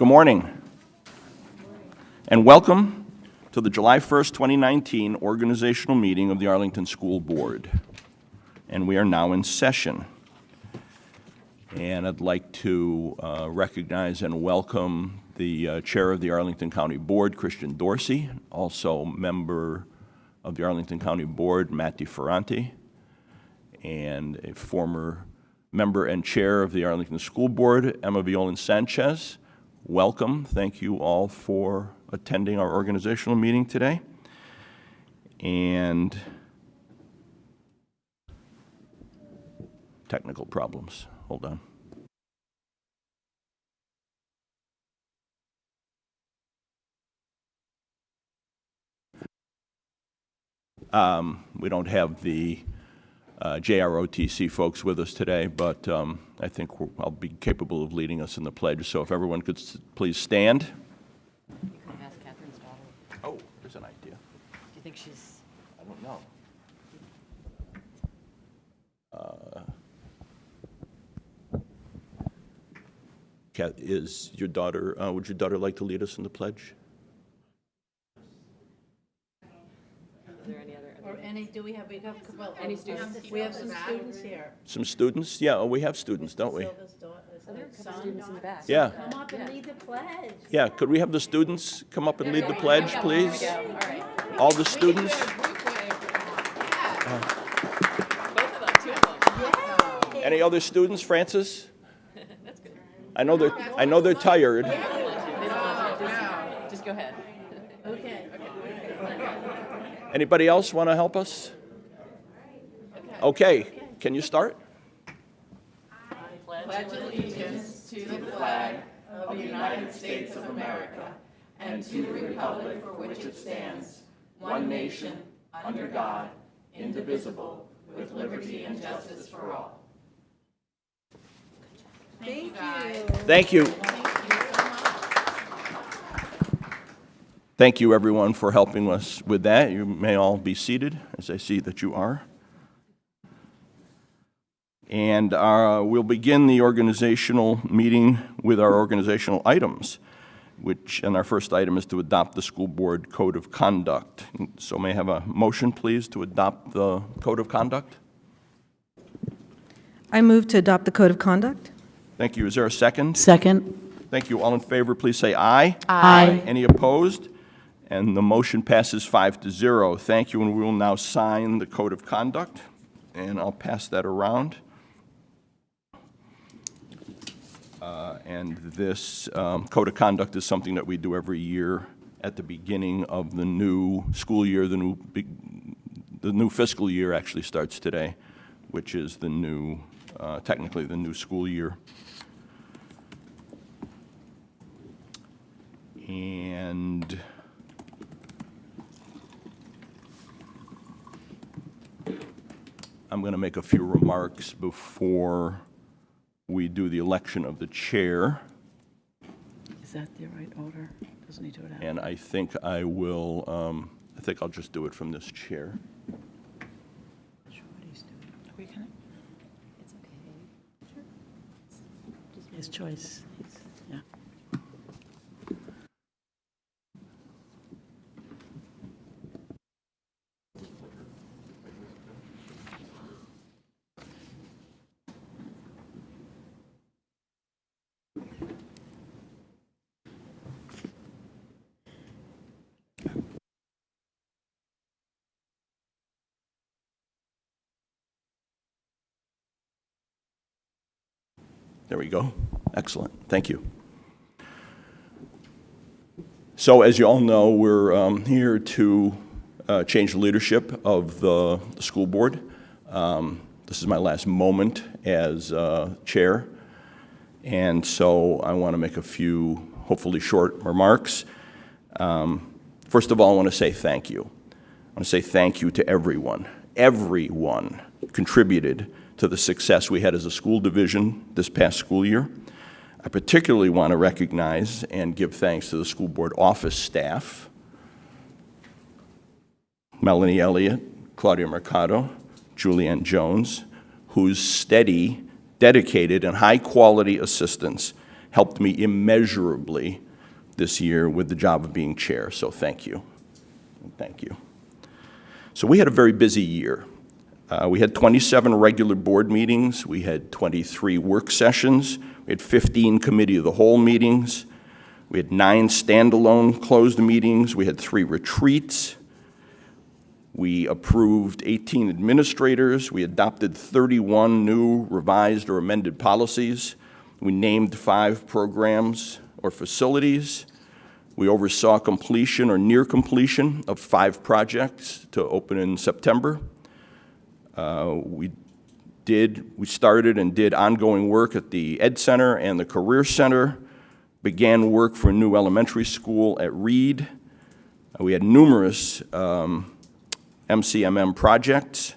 Good morning, and welcome to the July 1st, 2019 organizational meeting of the Arlington School Board. And we are now in session. And I'd like to recognize and welcome the Chair of the Arlington County Board, Christian Dorsey, also member of the Arlington County Board, Matt DeFerranti, and a former member and Chair of the Arlington School Board, Emma Violan Sanchez. Welcome. Thank you all for attending our organizational meeting today. And technical problems. Hold on. We don't have the JROTC folks with us today, but I think I'll be capable of leading us in the pledge. So if everyone could please stand. You can ask Catherine's daughter. Oh, there's an idea. Do you think she's... I don't know. Kat, is your daughter, would your daughter like to lead us in the pledge? Is there any other... Or any, do we have well, Any students? We have some students here. Some students? Yeah, we have students, don't we? Silva's daughter, is Are there a her couple son? students in the back? Yeah. Come up and lead the pledge. Yeah, could we have the students come up and lead the pledge, please? There we go. All right. All the students? Both of them, two of them. Any other students, Francis? That's good. I know they're tired. They don't want to. Just go ahead. Okay. Anybody else want to help us? Okay, can you start? Pledge allegiance to the flag of the United States of America and to the republic for which it stands, one nation, under God, indivisible, with liberty and justice for all. Thank you. Thank you. Thank you, everyone, for helping us with that. You may all be seated, as I see that you are. And we'll begin the organizational meeting with our organizational items, and our first item is to adopt the school board code of conduct. So may I have a motion, please, to adopt the code of conduct? I move to adopt the code of conduct. Thank you. Is there a second? Second. Thank you. All in favor, please say aye. Aye. Any opposed? And the motion passes 5-0. Thank you, and we will now sign the code of conduct, and I'll pass that around. And this code of conduct is something that we do every year at the beginning of the new school year. The new fiscal year actually starts today, which is the new, technically the new school year. And I'm going to make a few remarks before we do the election of the chair, Is that the right order? Doesn't he do it out? and I think I will, I think I'll just do it from this chair. Sure what he's doing. Are we gonna? It's okay. His choice. Yeah. There we go. Excellent. Thank you. So as you all know, we're here to change the leadership of the school board. This is my last moment as chair, and so I want to make a few hopefully short remarks. First of all, I want to say thank you. I want to say thank you to everyone. Everyone contributed to the success we had as a school division this past school year. I particularly want to recognize and give thanks to the school board office staff, Melanie Elliott, Claudia Mercado, Julianne Jones, whose steady, dedicated, and high-quality assistance helped me immeasurably this year with the job of being chair, so thank you. Thank you. So we had a very busy year. We had 27 regular board meetings. We had 23 work sessions. We had 15 committee of the whole meetings. We had 9 standalone closed meetings. We had 3 retreats. We approved 18 administrators. We adopted 31 new revised or amended policies. We named 5 programs or facilities. We oversaw completion or near completion of 5 projects to open in September. We started and did ongoing work at the Ed Center and the Career Center, began work for a new elementary school at Reed. We had numerous MCMM projects.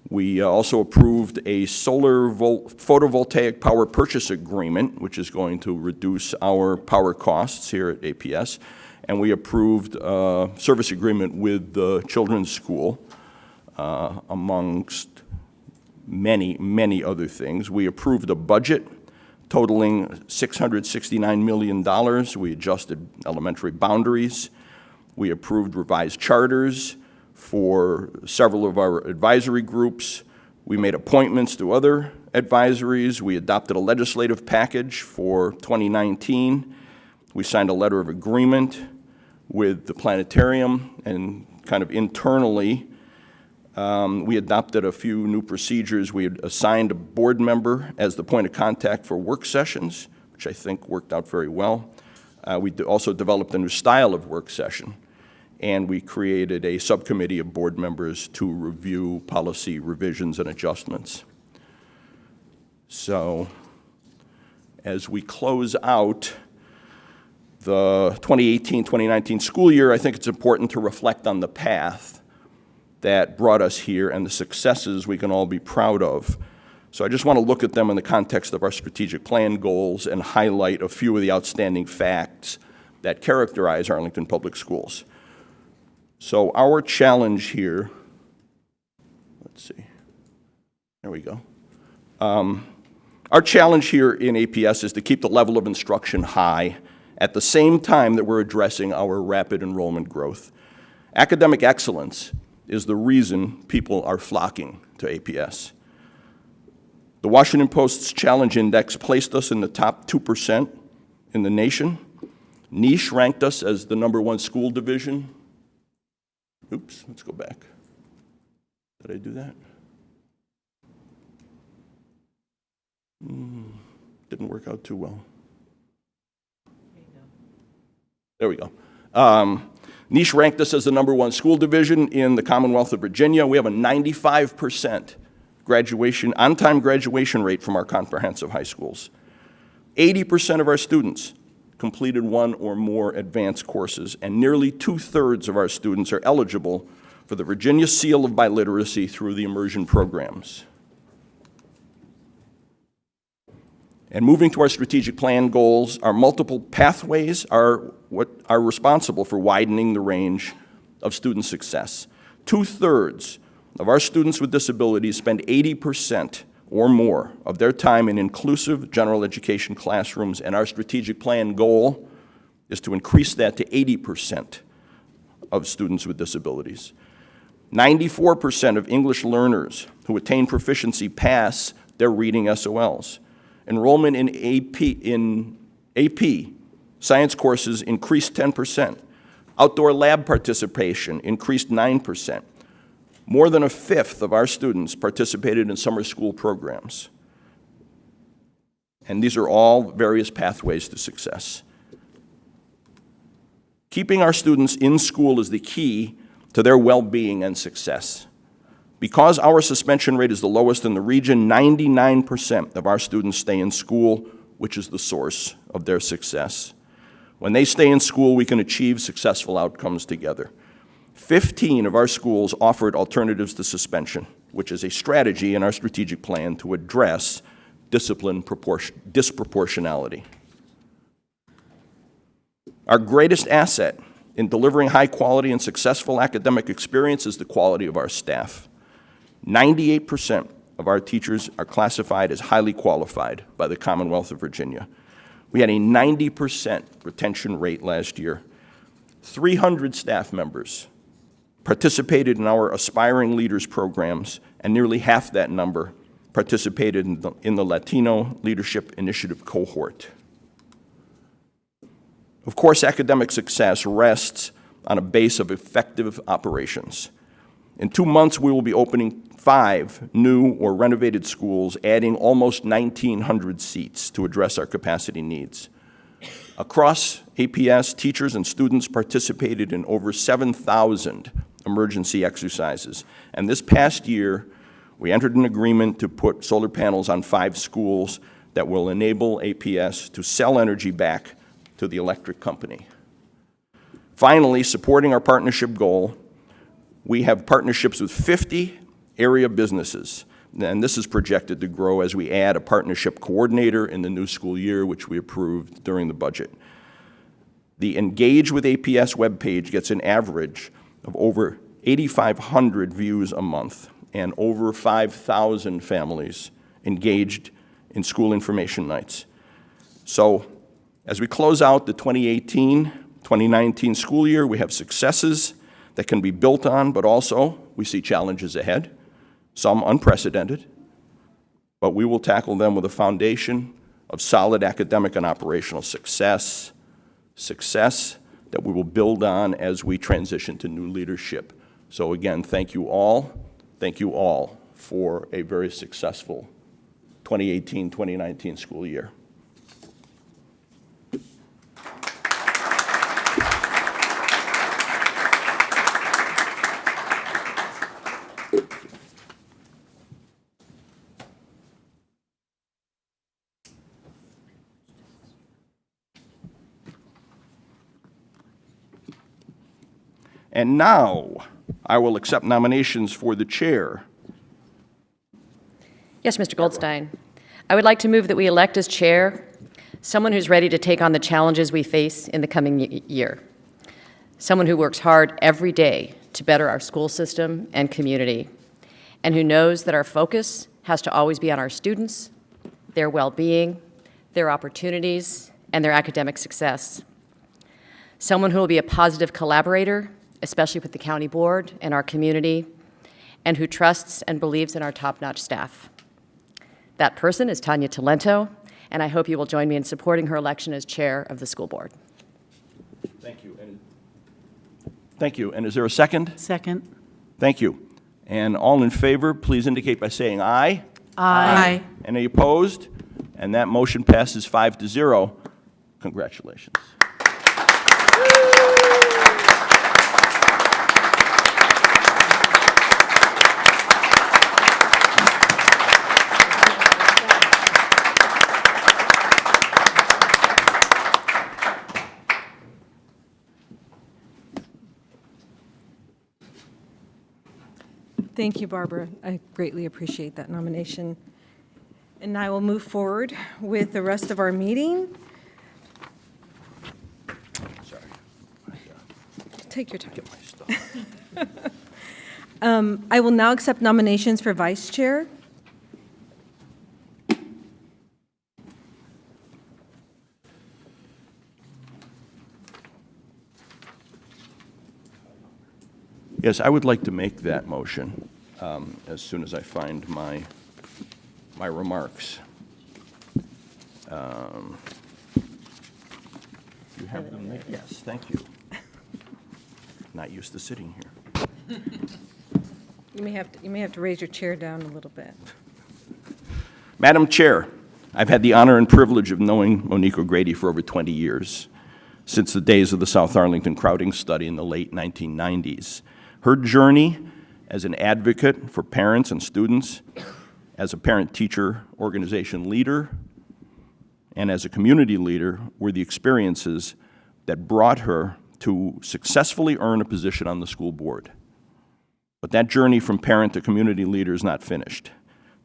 We also approved a solar photovoltaic power purchase agreement, which is going to reduce our power costs here at APS. And we approved a service agreement with the children's school, amongst many, many other things. We approved a budget totaling $669 million. We adjusted elementary boundaries. We approved revised charters for several of our advisory groups. We made appointments to other advisories. We adopted a legislative package for 2019. We signed a letter of agreement with the planetarium, and kind of internally, we adopted a few new procedures. We had assigned a board member as the point of contact for work sessions, which I think worked out very well. We also developed a new style of work session, and we created a subcommittee of board members to review policy revisions and adjustments. So, as we close out the 2018-2019 school year, I think it's important to reflect on the path that brought us here and the successes we can all be proud of. So I just want to look at them in the context of our strategic plan goals and highlight a few of the outstanding facts that characterize Arlington Public Schools. So our challenge here, let's see, there we go. Our challenge here in APS is to keep the level of instruction high at the same time that we're addressing our rapid enrollment growth. Academic excellence is the reason people are flocking to APS. The Washington Post's Challenge Index placed us in the top 2% in the nation. Niche ranked us as the #1 school division. Oops, let's go back. Did I do that? Didn't work out too well. There we go. Niche ranked us as the #1 school division in the Commonwealth of Virginia. We have a 95% on-time graduation rate from our comprehensive high schools. 80% of our students completed 1 or more advanced courses, and nearly 2/3 of our students are eligible for the Virginia Seal of Biliteracy through the immersion programs. And moving to our strategic plan goals, our multiple pathways are what are responsible for widening the range of student success. 2/3 of our students with disabilities spend 80% or more of their time in inclusive general education classrooms, and our strategic plan goal is to increase that to 80% of students with disabilities. 94% of English learners who attain proficiency pass their reading SOLs. Enrollment in AP science courses increased 10%. Outdoor lab participation increased 9%. More than 1/5 of our students participated in summer school programs. And these are all various pathways to success. Keeping our students in school is the key to their well-being and success. Because our suspension rate is the lowest in the region, 99% of our students stay in school, which is the source of their success. When they stay in school, we can achieve successful outcomes together. 15 of our schools offered alternatives to suspension, which is a strategy in our strategic plan to address discipline disproportionality. Our greatest asset in delivering high quality and successful academic experience is the quality of our staff. 98% of our teachers are classified as highly qualified by the Commonwealth of Virginia. We had a 90% retention rate last year. 300 staff members participated in our Aspiring Leaders programs, and nearly half that number participated in the Latino Leadership Initiative cohort. Of course, academic success rests on a base of effective operations. In 2 months, we will be opening 5 new or renovated schools, adding almost 1,900 seats to address our capacity needs. Across APS, teachers and students participated in over 7,000 emergency exercises. And this past year, we entered an agreement to put solar panels on 5 schools that will enable APS to sell energy back to the electric company. Finally, supporting our partnership goal, we have partnerships with 50 area businesses, and this is projected to grow as we add a partnership coordinator in the new school year, which we approved during the budget. The Engage with APS webpage gets an average of over 8,500 views a month, and over 5,000 families engaged in school information nights. So, as we close out the 2018-2019 school year, we have successes that can be built on, but also we see challenges ahead, some unprecedented, but we will tackle them with a foundation of solid academic and operational success that we will build on as we transition to new leadership. So again, thank you all for a very successful 2018-2019 school year. And now, I will accept nominations for the chair. Yes, Mr. Goldstein. I would like to move that we elect as chair someone who's ready to take on the challenges we face in the coming year. Someone who works hard every day to better our school system and community, and who knows that our focus has to always be on our students, their well-being, their opportunities, and their academic success. Someone who will be a positive collaborator, especially with the county board and our community, and who trusts and believes in our top-notch staff. That person is Tanya Talento, and I hope you will join me in supporting her election as chair of the school board. Thank you. And is there a second? Second. Thank you. And all in favor, please indicate by saying aye. Aye. Any opposed? And that motion passes 5-0. Congratulations. Thank you, Barbara. I greatly appreciate that nomination. And I will move forward with the rest of our meeting. Sorry. Take your time. Get my stuff. I will now accept nominations for vice chair. Yes, I would like to make that motion as soon as I find my remarks. You have them there? Yes, thank you. Not used to sitting here. You may have to raise your chair down a little bit. Madam Chair, I've had the honor and privilege of knowing Monique O'Grady for over 20 years, since the days of the South Arlington crowding study in the late 1990s. Her journey as an advocate for parents and students, as a parent-teacher organization leader, and as a community leader were the experiences that brought her to successfully earn a position on the school board. But that journey from parent to community leader is not finished.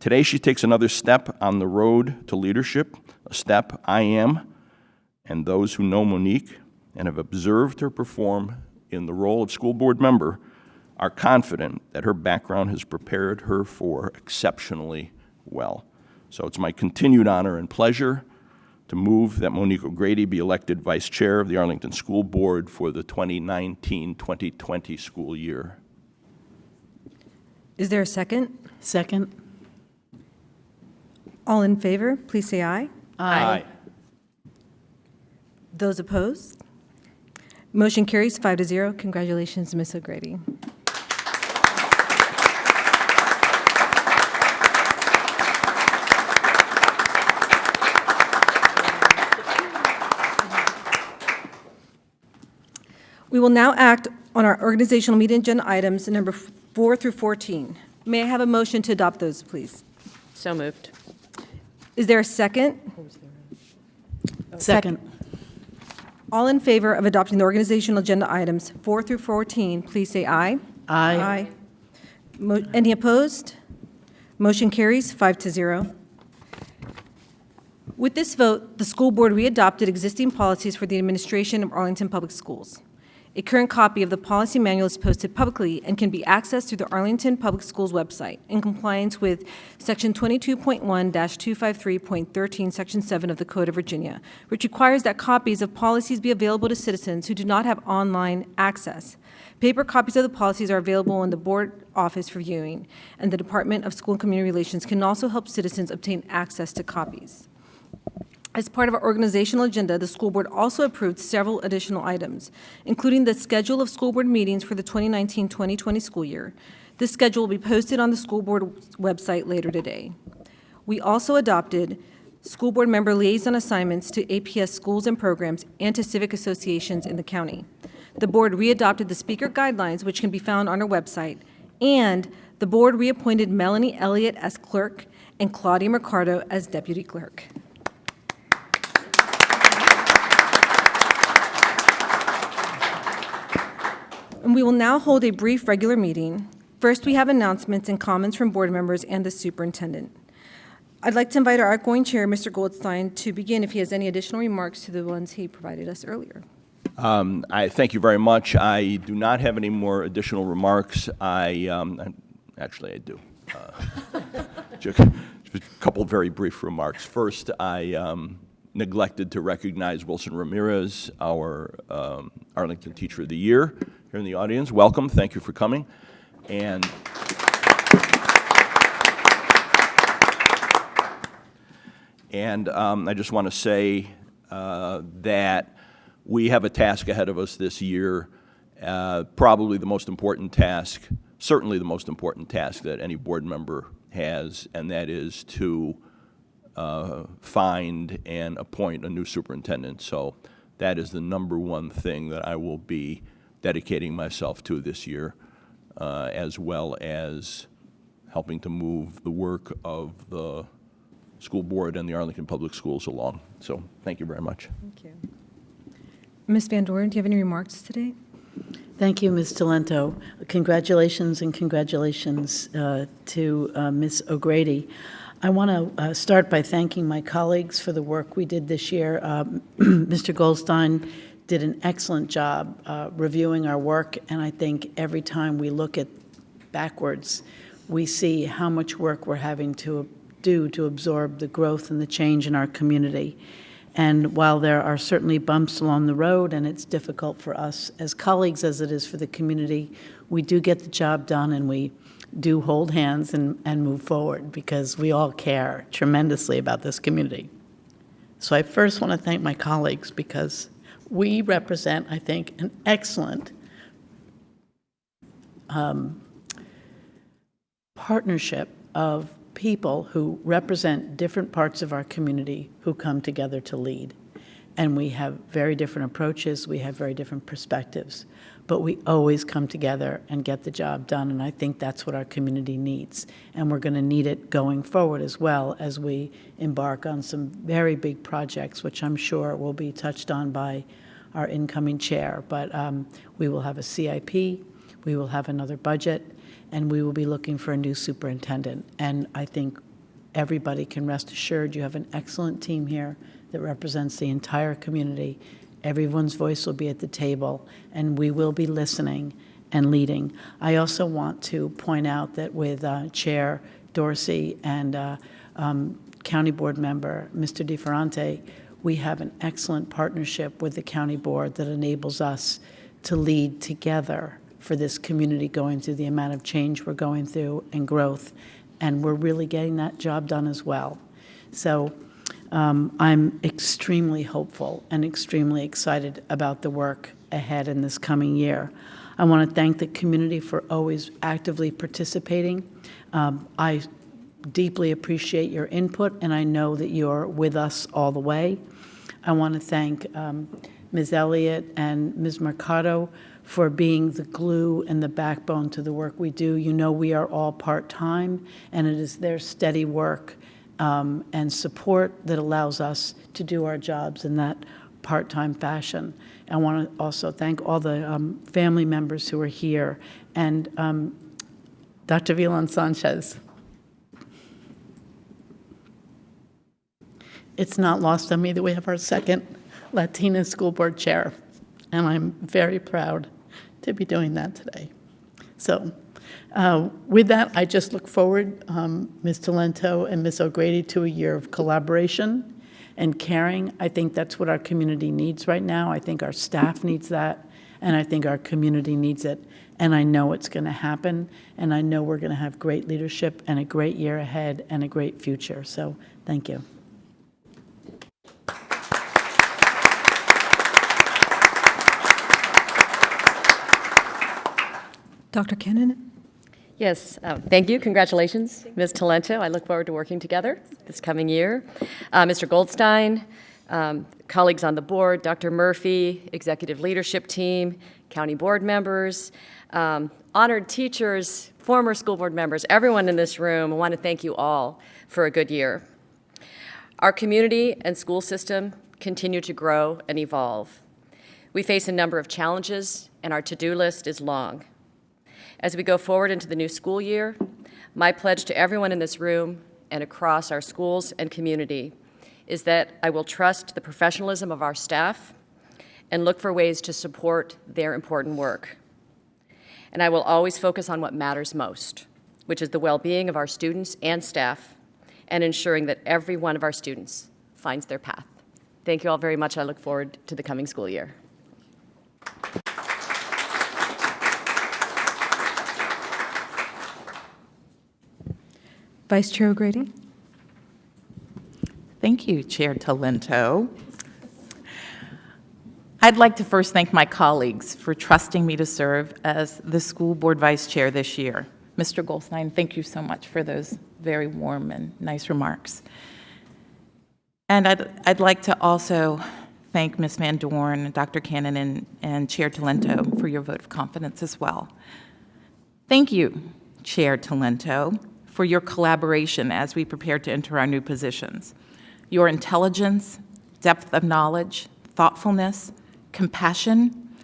Today, she takes another step on the road to leadership, a step I am, and those who know Monique and have observed her perform in the role of school board member are confident that her background has prepared her for exceptionally well. So it's my continued honor and pleasure to move that Monique O'Grady be elected Vice Chair of the Arlington School Board for the 2019-2020 school year. Is there a second? Second. All in favor, please say aye. Aye. Those opposed? Motion carries 5-0. Congratulations, Ms. O'Grady. We will now act on our organizational meeting agenda items, number 4 through 14. May I have a motion to adopt those, please? So moved. Is there a second? Second. All in favor of adopting the organizational agenda items 4 through 14, please say aye. Aye. Any opposed? Motion carries 5-0. With this vote, the school board readopted existing policies for the administration of Arlington Public Schools. A current copy of the policy manual is posted publicly and can be accessed through the Arlington Public Schools website in compliance with Section 22.1-253.13, Section 7 of the Code of Virginia, which requires that copies of policies be available to citizens who do not have online access. Paper copies of the policies are available in the board office for viewing, and the Department of School and Community Relations can also help citizens obtain access to copies. As part of our organizational agenda, the school board also approved several additional items, including the schedule of school board meetings for the 2019-2020 school year. This schedule will be posted on the school board website later today. We also adopted school board member liaison assignments to APS schools and programs and to civic associations in the county. The board readopted the speaker guidelines, which can be found on our website, and the board reappointed Melanie Elliott as clerk and Claudia Mercado as deputy clerk. And we will now hold a brief regular meeting. First, we have announcements and comments from board members and the superintendent. I'd like to invite our outgoing chair, Mr. Goldstein, to begin if he has any additional remarks to the ones he provided us earlier. I thank you very much. I do not have any more additional remarks. Actually, I do. Just a couple of very brief remarks. First, I neglected to recognize Wilson Ramirez, our Arlington Teacher of the Year, here in the audience. Welcome. Thank you for coming. And I just want to say that we have a task ahead of us this year, probably the most important task, certainly the most important task that any board member has, and that is to find and appoint a new superintendent. So that is the number one thing that I will be dedicating myself to this year, as well as helping to move the work of the school board and the Arlington Public Schools along. So thank you very much. Thank you. Ms. Van Doren, do you have any remarks today? Thank you, Ms. Talento. Congratulations and congratulations to Ms. O'Grady. I want to start by thanking my colleagues for the work we did this year. Mr. Goldstein did an excellent job reviewing our work, and I think every time we look at backwards, we see how much work we're having to do to absorb the growth and the change in our community. And while there are certainly bumps along the road, and it's difficult for us as colleagues as it is for the community, we do get the job done, and we do hold hands and move forward because we all care tremendously about this community. So I first want to thank my colleagues because we represent, I think, an excellent partnership of people who represent different parts of our community who come together to lead. And we have very different approaches, we have very different perspectives, but we always come together and get the job done, and I think that's what our community needs. And we're going to need it going forward as well as we embark on some very big projects, which I'm sure will be touched on by our incoming chair. But we will have a CIP, we will have another budget, and we will be looking for a new superintendent. And I think everybody can rest assured you have an excellent team here that represents the entire community. Everyone's voice will be at the table, and we will be listening and leading. I also want to point out that with Chair Dorsey and County Board Member Mr. DeFerrante, we have an excellent partnership with the county board that enables us to lead together for this community going through the amount of change we're going through and growth, and we're really getting that job done as well. So I'm extremely hopeful and extremely excited about the work ahead in this coming year. I want to thank the community for always actively participating. I deeply appreciate your input, and I know that you're with us all the way. I want to thank Ms. Elliott and Ms. Mercado for being the glue and the backbone to the work we do. You know we are all part-time, and it is their steady work and support that allows us to do our jobs in that part-time fashion. I want to also thank all the family members who are here, and Dr. Vilan Sanchez. It's not lost on me that we have our second Latina school board chair, and I'm very proud to be doing that today. So with that, I just look forward, Ms. Talento and Ms. O'Grady, to a year of collaboration and caring. I think that's what our community needs right now. I think our staff needs that, and I think our community needs it. And I know it's going to happen, and I know we're going to have great leadership and a great year ahead and a great future. So thank you. Dr. Cannon? Yes, thank you. Congratulations, Ms. Talento. I look forward to working together this coming year. Mr. Goldstein, colleagues on the board, Dr. Murphy, executive leadership team, county board members, honored teachers, former school board members, everyone in this room, I want to thank you all for a good year. Our community and school system continue to grow and evolve. We face a number of challenges, and our to-do list is long. As we go forward into the new school year, my pledge to everyone in this room and across our schools and community is that I will trust the professionalism of our staff and look for ways to support their important work. And I will always focus on what matters most, which is the well-being of our students and staff, and ensuring that every one of our students finds their path. Thank you all very much. I look forward to the coming school year. Vice Chair O'Grady? Thank you, Chair Talento. I'd like to first thank my colleagues for trusting me to serve as the school board vice chair this year. Mr. Goldstein, thank you so much for those very warm and nice remarks. And I'd like to also thank Ms. Van Dorn, Dr. Cannon, and Chair Talento for your vote of confidence as well. Thank you, Chair Talento, for your collaboration as we prepare to enter our new positions. Your intelligence, depth of knowledge, thoughtfulness, compassion,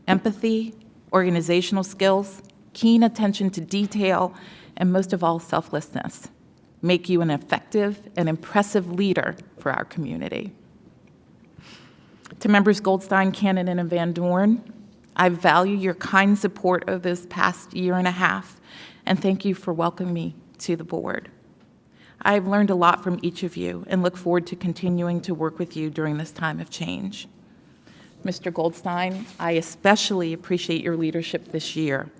empathy, organizational skills, keen attention to detail, and most of all, selflessness make you an effective and impressive leader for our community. To members Goldstein, Cannon, and Van Dorn, I value your kind support of this past year and a half, and thank you for welcoming me to the board. I've learned a lot from each of you and look forward to continuing to work with you during this time of change. Mr. Goldstein, I especially appreciate your leadership this year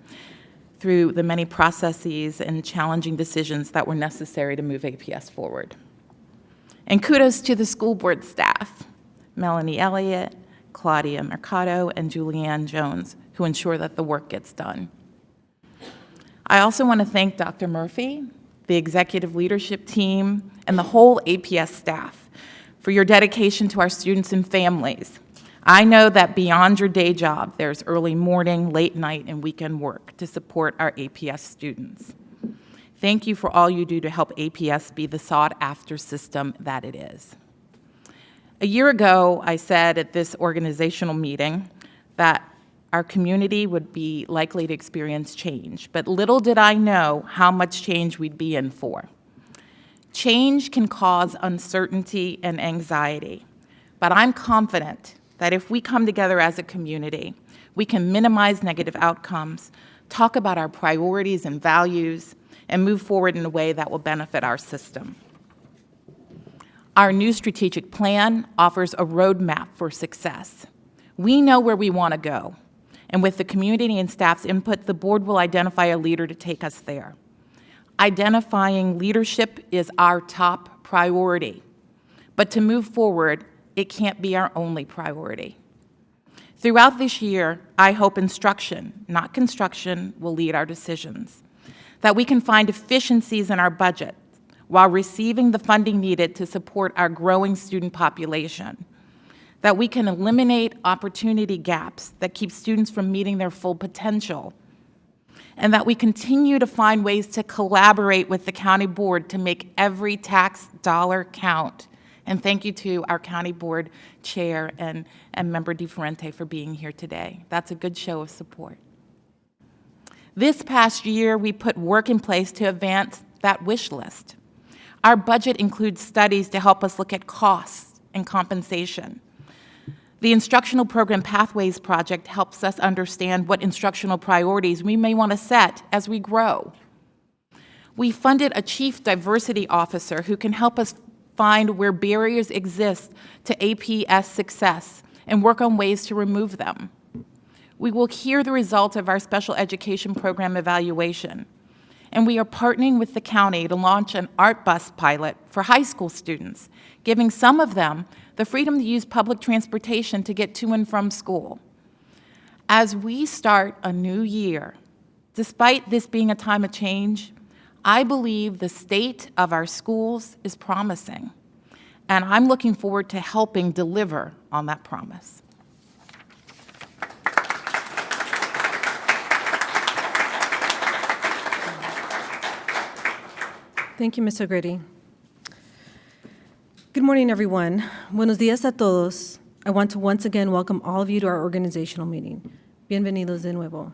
through the many processes and challenging decisions that were necessary to move APS forward. And kudos to the school board staff, Melanie Elliott, Claudia Mercado, and Julianne Jones, who ensure that the work gets done. I also want to thank Dr. Murphy, the executive leadership team, and the whole APS staff for your dedication to our students and families. I know that beyond your day job, there's early morning, late night, and weekend work to support our APS students. Thank you for all you do to help APS be the sought-after system that it is. A year ago, I said at this organizational meeting that our community would be likely to experience change, but little did I know how much change we'd be in for. Change can cause uncertainty and anxiety, but I'm confident that if we come together as a community, we can minimize negative outcomes, talk about our priorities and values, and move forward in a way that will benefit our system. Our new strategic plan offers a roadmap for success. We know where we want to go, and with the community and staff's input, the board will identify a leader to take us there. Identifying leadership is our top priority, but to move forward, it can't be our only priority. Throughout this year, I hope instruction, not construction, will lead our decisions, that we can find efficiencies in our budget while receiving the funding needed to support our growing student population, that we can eliminate opportunity gaps that keep students from meeting their full potential, and that we continue to find ways to collaborate with the county board to make every tax dollar count. And thank you to our county board chair and member DeFerente for being here today. That's a good show of support. This past year, we put work in place to advance that wish list. Our budget includes studies to help us look at costs and compensation. The Instructional Program Pathways Project helps us understand what instructional priorities we may want to set as we grow. We funded a Chief Diversity Officer who can help us find where barriers exist to APS success and work on ways to remove them. We will hear the results of our special education program evaluation, and we are partnering with the county to launch an art bus pilot for high school students, giving some of them the freedom to use public transportation to get to and from school. As we start a new year, despite this being a time of change, I believe the state of our schools is promising, and I'm looking forward to helping deliver on that promise. Thank you, Ms. O'Grady. Good morning, everyone. Buenos días a todos. I want to once again welcome all of you to our organizational meeting. Bienvenidos de nuevo.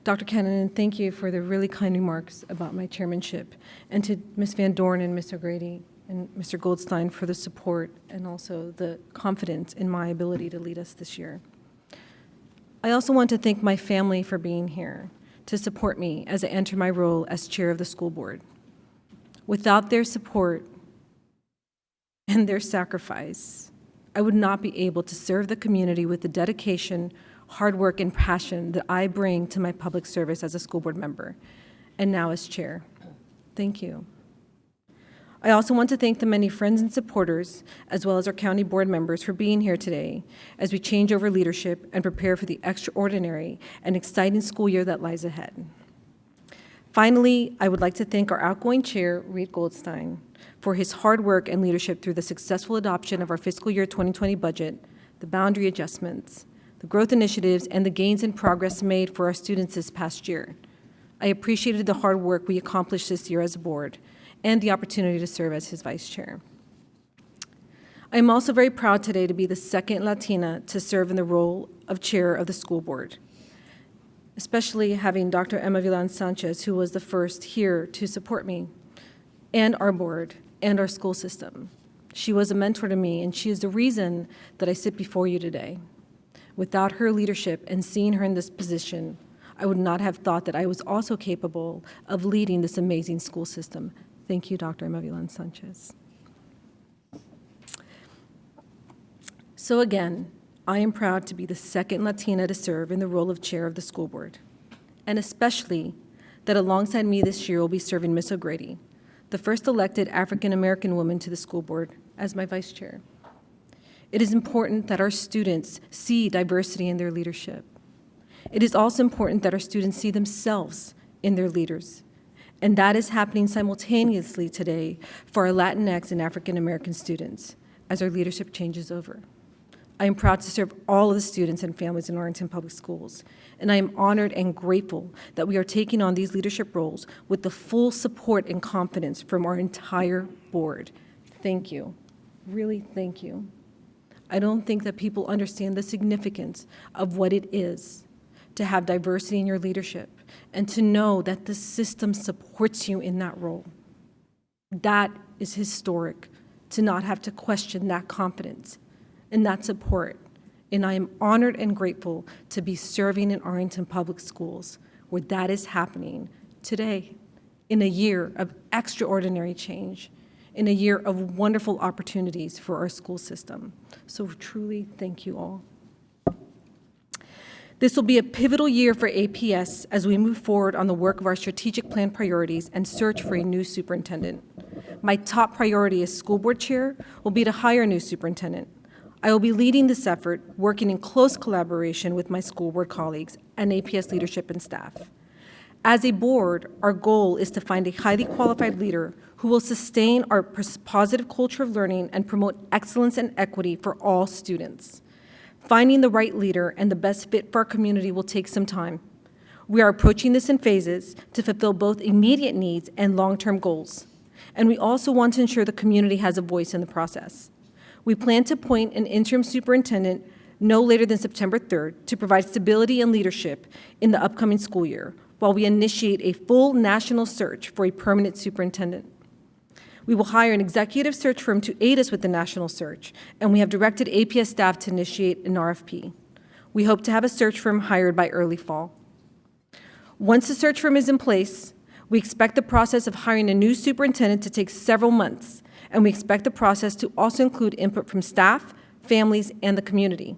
Dr. Cannon, thank you for the really kind remarks about my chairmanship, and to Ms. Van Dorn and Ms. O'Grady and Mr. Goldstein for the support and also the confidence in my ability to lead us this year. I also want to thank my family for being here to support me as I enter my role as chair of the school board. Without their support and their sacrifice, I would not be able to serve the community with the dedication, hard work, and passion that I bring to my public service as a school board member, and now as chair. Thank you. I also want to thank the many friends and supporters, as well as our county board members, for being here today as we change over leadership and prepare for the extraordinary and exciting school year that lies ahead. Finally, I would like to thank our outgoing chair, Reed Goldstein, for his hard work and leadership through the successful adoption of our fiscal year 2020 budget, the boundary adjustments, the growth initiatives, and the gains and progress made for our students this past year. I appreciated the hard work we accomplished this year as a board and the opportunity to serve as his vice chair. I am also very proud today to be the second Latina to serve in the role of chair of the school board, especially having Dr. Emma Villan Sanchez, who was the first here to support me, and our board, and our school system. She was a mentor to me, and she is the reason that I sit before you today. Without her leadership and seeing her in this position, I would not have thought that I was also capable of leading this amazing school system. Thank you, Dr. Emma Villan Sanchez. So again, I am proud to be the second Latina to serve in the role of chair of the school board, and especially that alongside me this year will be serving Ms. O'Grady, the first elected African-American woman to the school board, as my vice chair. It is important that our students see diversity in their leadership. It is also important that our students see themselves in their leaders, and that is happening simultaneously today for our Latinx and African-American students as our leadership changes over. I am proud to serve all of the students and families in Arlington Public Schools, and I am honored and grateful that we are taking on these leadership roles with the full support and confidence from our entire board. Thank you. Really, thank you. I don't think that people understand the significance of what it is to have diversity in your leadership and to know that the system supports you in that role. That is historic, to not have to question that confidence and that support. And I am honored and grateful to be serving in Arlington Public Schools, where that is happening today, in a year of extraordinary change, in a year of wonderful opportunities for our school system. So truly, thank you all. This will be a pivotal year for APS as we move forward on the work of our strategic plan priorities and search for a new superintendent. My top priority as school board chair will be to hire a new superintendent. I will be leading this effort, working in close collaboration with my school board colleagues and APS leadership and staff. As a board, our goal is to find a highly qualified leader who will sustain our positive culture of learning and promote excellence and equity for all students. Finding the right leader and the best fit for our community will take some time. We are approaching this in phases to fulfill both immediate needs and long-term goals. And we also want to ensure the community has a voice in the process. We plan to appoint an interim superintendent no later than September 3rd to provide stability and leadership in the upcoming school year, while we initiate a full national search for a permanent superintendent. We will hire an executive search firm to aid us with the national search, and we have directed APS staff to initiate an RFP. We hope to have a search firm hired by early fall. Once the search firm is in place, we expect the process of hiring a new superintendent to take several months, and we expect the process to also include input from staff, families, and the community.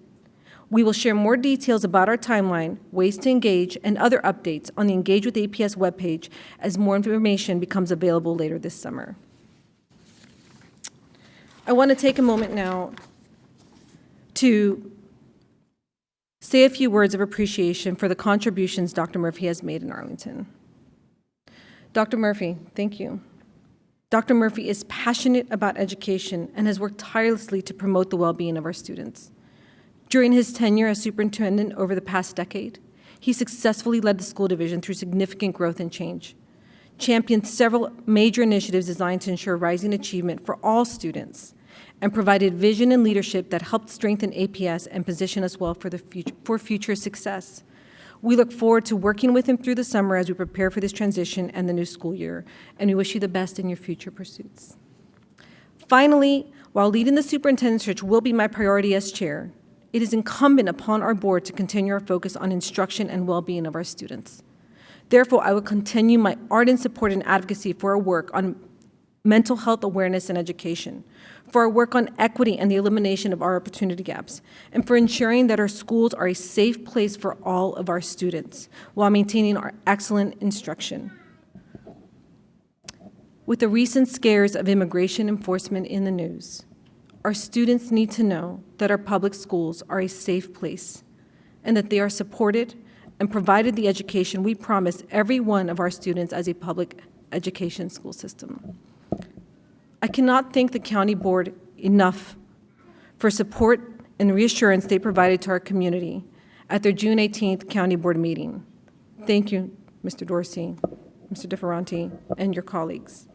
We will share more details about our timeline, ways to engage, and other updates on the Engage with APS webpage as more information becomes available later this summer. I want to take a moment now to say a few words of appreciation for the contributions Dr. Murphy has made in Arlington. Dr. Murphy, thank you. Dr. Murphy is passionate about education and has worked tirelessly to promote the well-being of our students. During his tenure as superintendent over the past decade, he successfully led the school division through significant growth and change, championed several major initiatives designed to ensure rising achievement for all students, and provided vision and leadership that helped strengthen APS and position us well for future success. We look forward to working with him through the summer as we prepare for this transition and the new school year, and we wish you the best in your future pursuits. Finally, while leading the superintendent search will be my priority as chair, it is incumbent upon our board to continue our focus on instruction and well-being of our students. Therefore, I will continue my ardent support and advocacy for our work on mental health awareness and education, for our work on equity and the elimination of our opportunity gaps, and for ensuring that our schools are a safe place for all of our students while maintaining our excellent instruction. With the recent scares of immigration enforcement in the news, our students need to know that our public schools are a safe place and that they are supported and provided the education we promise every one of our students as a public education school system. I cannot thank the county board enough for support and reassurance they provided to our community at their June 18th county board meeting. Thank you, Mr. Dorsey, Mr. DeFerranti, and your colleagues.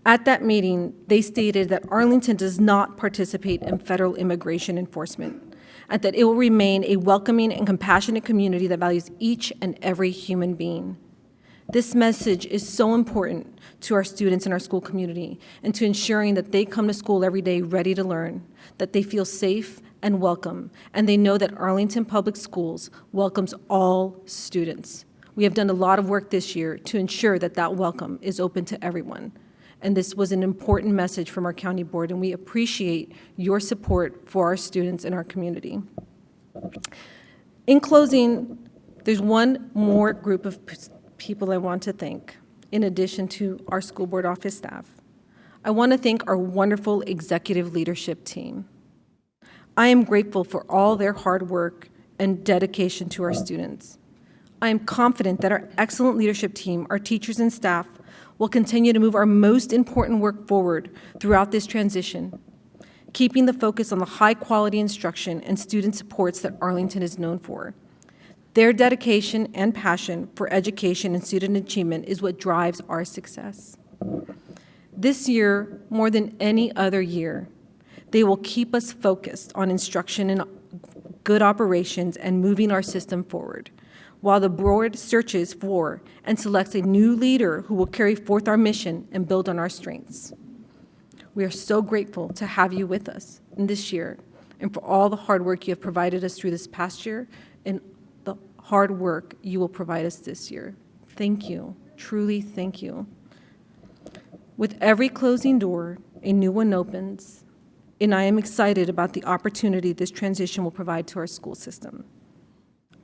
At that meeting, they stated that Arlington does not participate in federal immigration enforcement, and that it will remain a welcoming and compassionate community that values each and every human being. This message is so important to our students in our school community and to ensuring that they come to school every day ready to learn, that they feel safe and welcome, and they know that Arlington Public Schools welcomes all students. We have done a lot of work this year to ensure that that welcome is open to everyone. And this was an important message from our county board, and we appreciate your support for our students in our community. In closing, there's one more group of people I want to thank, in addition to our school board office staff. I want to thank our wonderful executive leadership team. I am grateful for all their hard work and dedication to our students. I am confident that our excellent leadership team, our teachers and staff, will continue to move our most important work forward throughout this transition, keeping the focus on the high-quality instruction and student supports that Arlington is known for. Their dedication and passion for education and student achievement is what drives our success. This year, more than any other year, they will keep us focused on instruction and good operations and moving our system forward, while the board searches for and selects a new leader who will carry forth our mission and build on our strengths. We are so grateful to have you with us in this year and for all the hard work you have provided us through this past year and the hard work you will provide us this year. Thank you. Truly, thank you. With every closing door, a new one opens, and I am excited about the opportunity this transition will provide to our school system.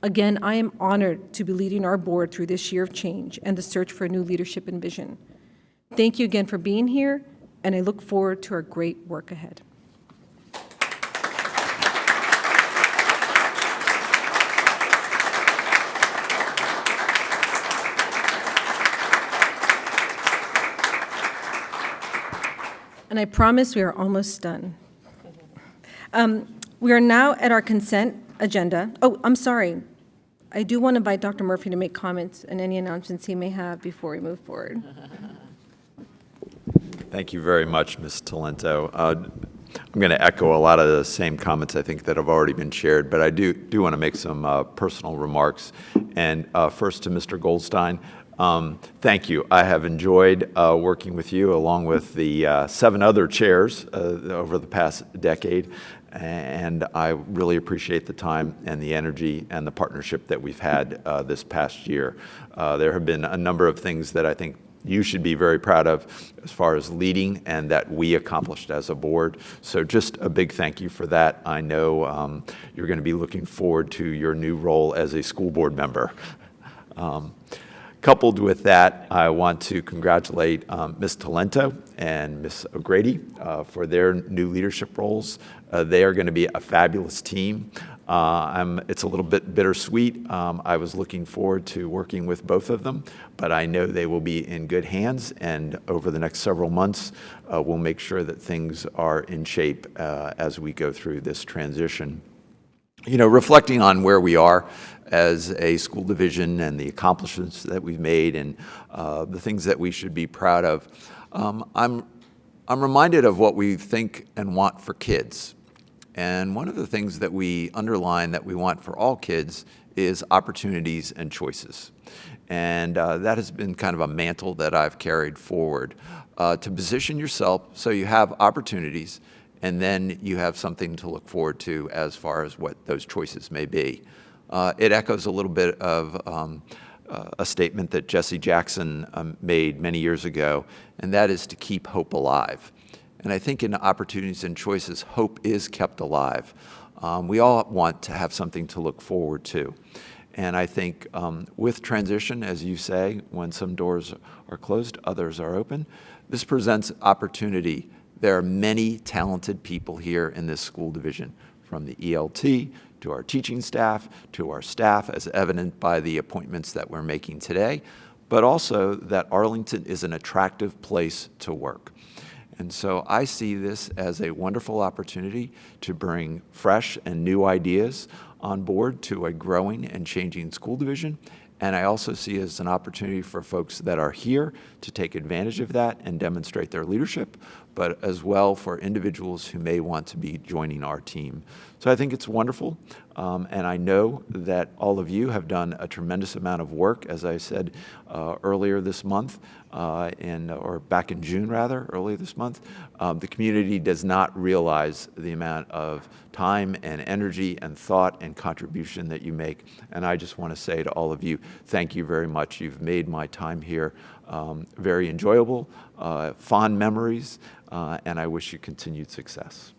Again, I am honored to be leading our board through this year of change and the search for new leadership and vision. Thank you again for being here, and I look forward to our great work ahead. And I promise we are almost done. We are now at our consent agenda. Oh, I'm sorry. I do want to invite Dr. Murphy to make comments and any announcements he may have before we move forward. Thank you very much, Ms. Talento. I'm going to echo a lot of the same comments I think that have already been shared, but I do want to make some personal remarks. And first to Mr. Goldstein, thank you. I have enjoyed working with you along with the 7 other chairs over the past decade, and I really appreciate the time and the energy and the partnership that we've had this past year. There have been a number of things that I think you should be very proud of as far as leading and that we accomplished as a board. So just a big thank you for that. I know you're going to be looking forward to your new role as a school board member. Coupled with that, I want to congratulate Ms. Talento and Ms. O'Grady for their new leadership roles. They are going to be a fabulous team. It's a little bit bittersweet. I was looking forward to working with both of them, but I know they will be in good hands, and over the next several months, we'll make sure that things are in shape as we go through this transition. You know, reflecting on where we are as a school division and the accomplishments that we've made and the things that we should be proud of, I'm reminded of what we think and want for kids. And one of the things that we underline that we want for all kids is opportunities and choices. And that has been kind of a mantle that I've carried forward to position yourself so you have opportunities and then you have something to look forward to as far as what those choices may be. It echoes a little bit of a statement that Jesse Jackson made many years ago, and that is to keep hope alive. And I think in opportunities and choices, hope is kept alive. We all want to have something to look forward to. And I think with transition, as you say, when some doors are closed, others are open, this presents opportunity. There are many talented people here in this school division, from the ELT to our teaching staff, to our staff, as evident by the appointments that we're making today, but also that Arlington is an attractive place to work. And so I see this as a wonderful opportunity to bring fresh and new ideas on board to a growing and changing school division. And I also see it as an opportunity for folks that are here to take advantage of that and demonstrate their leadership, but as well for individuals who may want to be joining our team. So I think it's wonderful, and I know that all of you have done a tremendous amount of work, as I said earlier this month, or back in June rather, earlier this month. The community does not realize the amount of time and energy and thought and contribution that you make, and I just want to say to all of you, thank you very much. You've made my time here very enjoyable, fond memories, and I wish you continued success.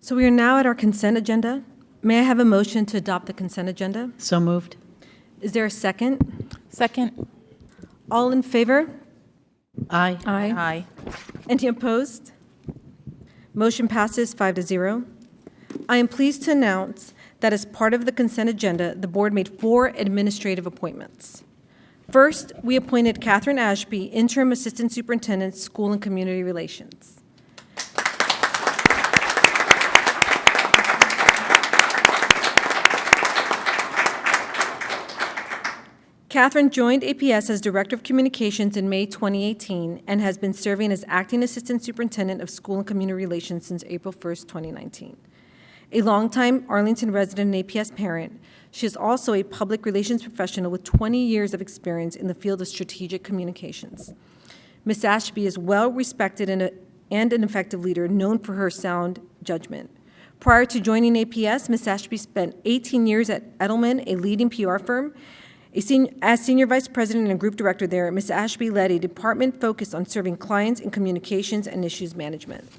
So we are now at our consent agenda. May I have a motion to adopt the consent agenda? So moved. Is there a second? Second. All in favor? Aye. Aye. Any opposed? Motion passes 5-0. I am pleased to announce that as part of the consent agenda, the board made 4 administrative appointments. First, we appointed Catherine Ashby, Interim Assistant Superintendent, School and Community Relations. Catherine joined APS as Director of Communications in May 2018 and has been serving as Acting Assistant Superintendent of School and Community Relations since April 1st, 2019. A longtime Arlington resident and APS parent, she is also a public relations professional with 20 years of experience in the field of strategic communications. Ms. Ashby is well-respected and an effective leader known for her sound judgment. Prior to joining APS, Ms. Ashby spent 18 years at Edelman, a leading PR firm. As Senior Vice President and Group Director there, Ms. Ashby led a department focused on serving clients in communications and issues management.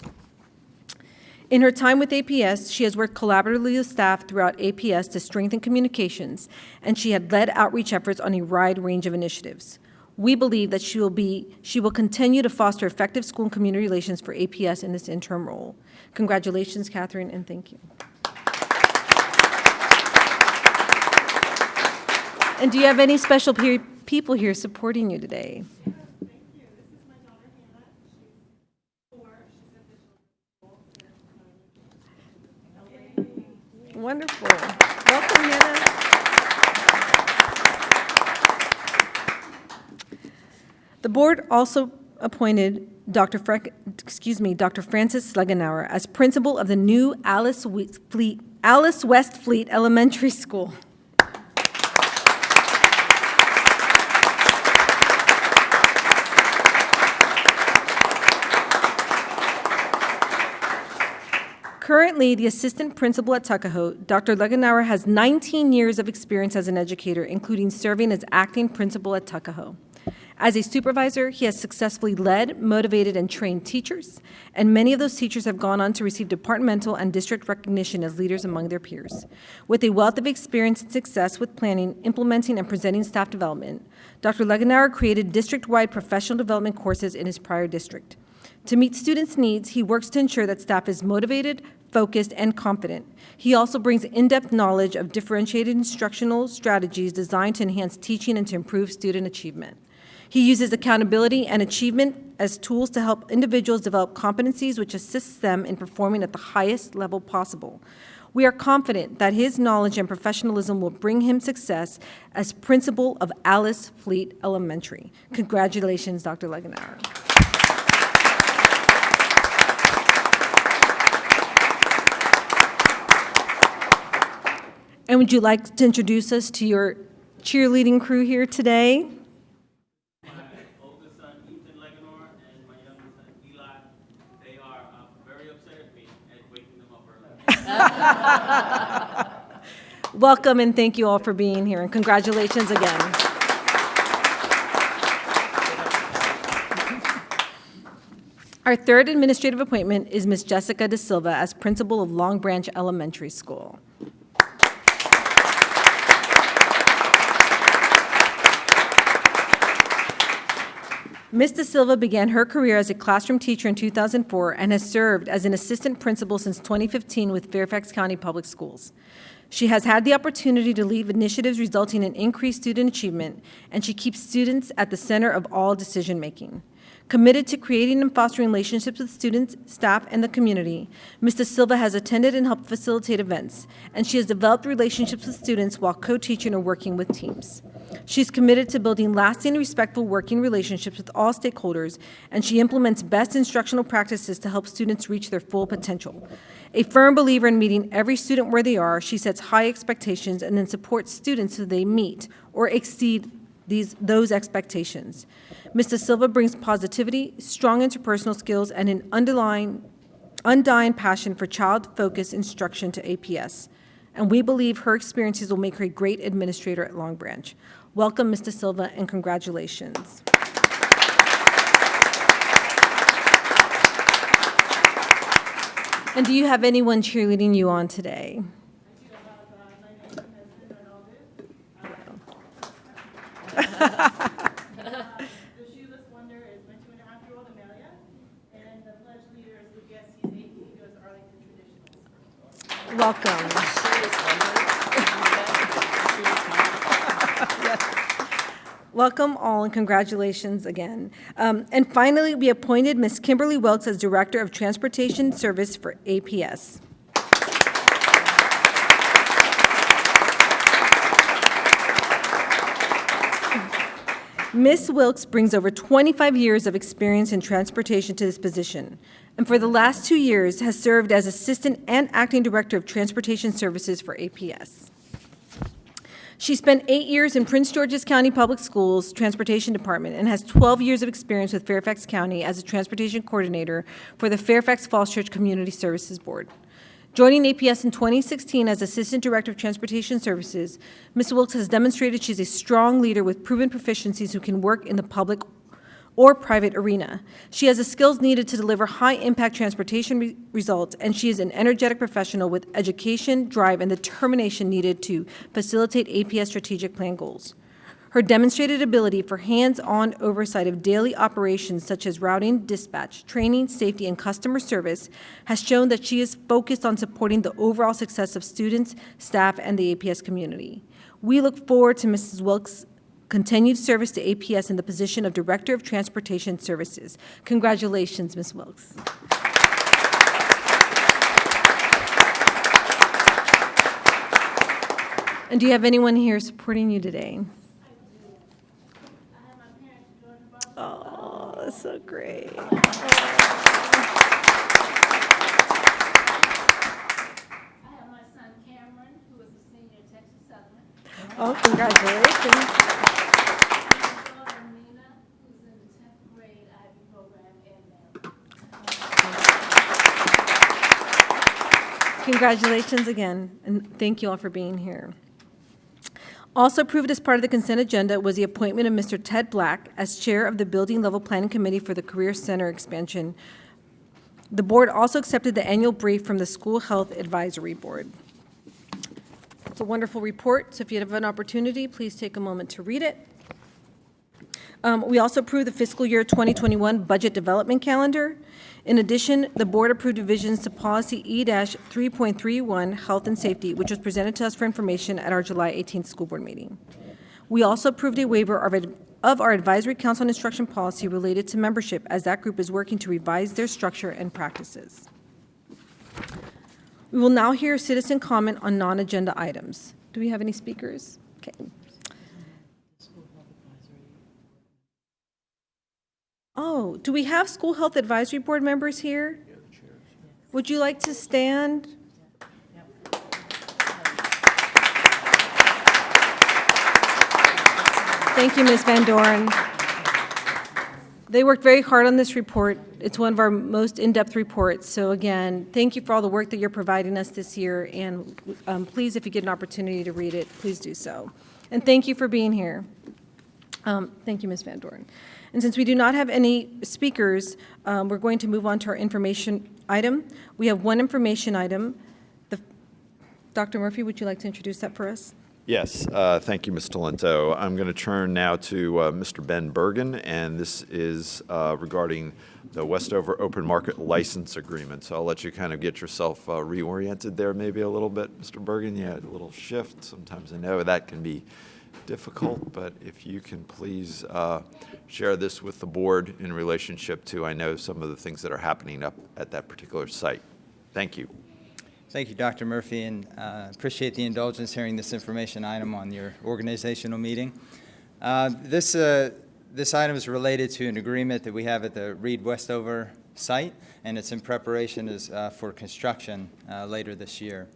In her time with APS, she has worked collaboratively with staff throughout APS to strengthen communications, and she had led outreach efforts on a wide range of initiatives. We believe that she will continue to foster effective school and community relations for APS in this interim role. Congratulations, Catherine, and thank you. And do you have any special people here supporting you today? Wonderful. Welcome, Hannah. The board also appointed Dr. Francis Slegenauer as principal of the new Alice West Fleet Elementary School. Currently, the assistant principal at Tuckahoe, Dr. Legenauer has 19 years of experience as an educator, including serving as acting principal at Tuckahoe. As a supervisor, he has successfully led, motivated, and trained teachers, and many of those teachers have gone on to receive departmental and district recognition as leaders among their peers. With a wealth of experience and success with planning, implementing, and presenting staff development, Dr. Legenauer created district-wide professional development courses in his prior district. To meet students' needs, he works to ensure that staff is motivated, focused, and confident. He also brings in-depth knowledge of differentiated instructional strategies designed to enhance teaching and to improve student achievement. He uses accountability and achievement as tools to help individuals develop competencies which assists them in performing at the highest level possible. We are confident that his knowledge and professionalism will bring him success as principal of Alice Fleet Elementary. Congratulations, Dr. Legenauer. And would you like to introduce us to your cheerleading crew here today? My oldest son, Ethan Legenor, and my youngest son, Eli, they are very upset at me at waking them up early. Welcome, and thank you all for being here, and congratulations again. Our third administrative appointment is Ms. Jessica De Silva as principal of Long Branch Elementary School. Ms. De Silva began her career as a classroom teacher in 2004 and has served as an assistant principal since 2015 with Fairfax County Public Schools. She has had the opportunity to lead initiatives resulting in increased student achievement, and she keeps students at the center of all decision-making. Committed to creating and fostering relationships with students, staff, and the community, Ms. De Silva has attended and helped facilitate events, and she has developed relationships with students while co-teaching or working with teams. She's committed to building lasting, respectful working relationships with all stakeholders, and she implements best instructional practices to help students reach their full potential. A firm believer in meeting every student where they are, she sets high expectations and then supports students so they meet or exceed those expectations. Ms. De Silva brings positivity, strong interpersonal skills, and an undying passion for child-focused instruction to APS. And we believe her experiences will make her a great administrator at Long Branch. Welcome, Ms. De Silva, and congratulations. And do you have anyone cheerleading you on today? The shoeless wonder is my 2.5-year-old Amelia, and the pledge leader is Lucas. He's 8. He goes to Arlington Traditionals. Welcome. Yes. Welcome all, and congratulations again. And finally, we appointed Ms. Kimberly Welks as Director of Transportation Service for APS. Ms. Wilkes brings over 25 years of experience in transportation to this position, and for the last 2 years has served as Assistant and Acting Director of Transportation Services for APS. She spent 8 years in Prince George's County Public Schools Transportation Department and has 12 years of experience with Fairfax County as a transportation coordinator for the Fairfax Falls Church Community Services Board. Joining APS in 2016 as Assistant Director of Transportation Services, Ms. Wilkes has demonstrated she's a strong leader with proven proficiencies who can work in the public or private arena. She has the skills needed to deliver high-impact transportation results, and she is an energetic professional with education, drive, and determination needed to facilitate APS strategic plan goals. Her demonstrated ability for hands-on oversight of daily operations such as routing, dispatch, training, safety, and customer service has shown that she is focused on supporting the overall success of students, staff, and the APS community. We look forward to Mrs. Wilkes' continued service to APS in the position of Director of Transportation Services. Congratulations, Ms. Wilkes. And do you have anyone here supporting you today? Oh, that's so great. I have my son Cameron, who is a senior at Texas Southern. Oh, congratulations. My daughter Nina, who's in the 10th grade IB program at Maryland. Congratulations again, and thank you all for being here. Also approved as part of the consent agenda was the appointment of Mr. Ted Black as Chair of the Building Level Planning Committee for the Career Center expansion. The board also accepted the annual brief from the School Health Advisory Board. It's a wonderful report, so if you have an opportunity, please take a moment to read it. We also approved the fiscal year 2021 budget development calendar. In addition, the board approved revisions to policy E-3.31, health and safety, which was presented to us for information at our July 18th school board meeting. We also approved a waiver of our advisory council on instruction policy related to membership, as that group is working to revise their structure and practices. We will now hear citizen comment on non-agenda items. Do we have any speakers? Okay. Oh, do we have School Health Advisory Board members here? Would you like to stand? Thank you, Ms. Van Doren. They worked very hard on this report. It's one of our most in-depth reports. So again, thank you for all the work that you're providing us this year, and please, if you get an opportunity to read it, please do so. And thank you for being here. Thank you, Ms. Van Doren. And since we do not have any speakers, we're going to move on to our information item. We have one information item. Dr. Murphy, would you like to introduce that for us? Yes, thank you, Ms. Talento. I'm going to turn now to Mr. Ben Bergen, and this is regarding the Westover Open Market License Agreement. So I'll let you kind of get yourself reoriented there maybe a little bit, Mr. Bergen. You had a little shift. Sometimes I know that can be difficult, but if you can please share this with the board in relationship to, I know, some of the things that are happening up at that particular site. Thank you. Thank you, Dr. Murphy, and appreciate the indulgence hearing this information item on your organizational meeting. This item is related to an agreement that we have at the Reed Westover site, and it's in preparation for construction later this year.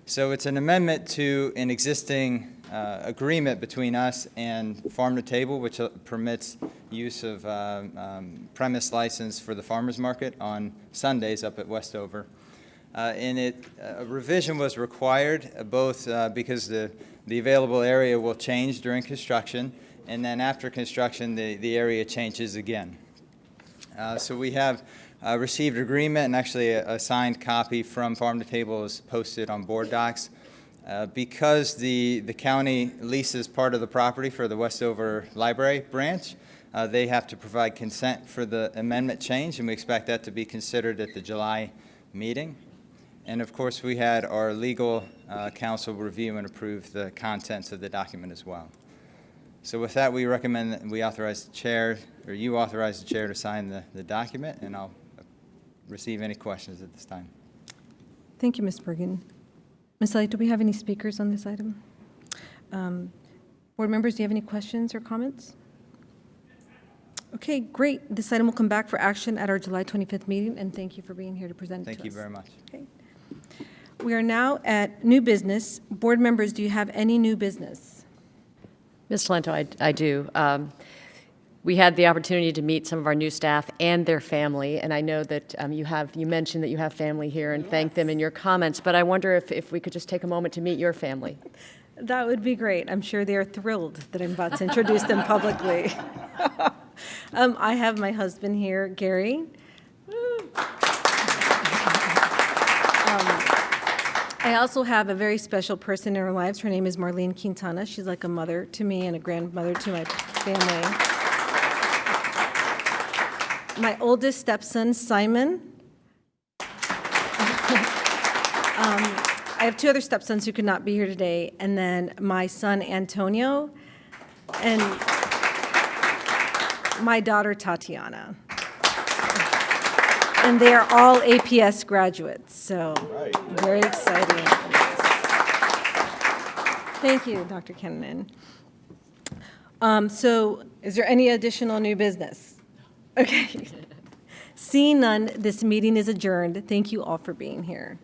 So it's an amendment to an existing agreement between us and Farm to Table, which permits use of premise license for the farmers market on Sundays up at Westover. And a revision was required, both because the available area will change during construction, and then after construction, the area changes again. So we have received agreement, and actually a signed copy from Farm to Table is posted on board docs. Because the county leases part of the property for the Westover Library branch, they have to provide consent for the amendment change, and we expect that to be considered at the July meeting. And of course, we had our legal counsel review and approve the contents of the document as well. So with that, we recommend that we authorize the chair, or you authorize the chair to sign the document, and I'll receive any questions at this time. Thank you, Ms. Bergen. Ms. Light, do we have any speakers on this item? Board members, do you have any questions or comments? Okay, great. This item will come back for action at our July 25th meeting, and thank you for being here to present it to us. Thank you very much. Okay. We are now at new business. Board members, do you have any new business? Ms. Talento, I do. We had the opportunity to meet some of our new staff and their family, and I know that you mentioned that you have family here and thanked them in your comments, but I wonder if we could just take a moment to meet your family. That would be great. I'm sure they are thrilled that I'm about to introduce them publicly. I have my husband here, Gary. I also have a very special person in our lives. Her name is Marlene Quintana. She's like a mother to me and a grandmother to my family. My oldest stepson, Simon. I have two other stepsons who could not be here today, and then my son, Antonio, and my daughter, Tatiana. And they are all APS graduates, so very exciting. Thank you, Dr. Kennan. So is there any additional new business? Okay. Seeing none, this meeting is adjourned. Thank you all for being here.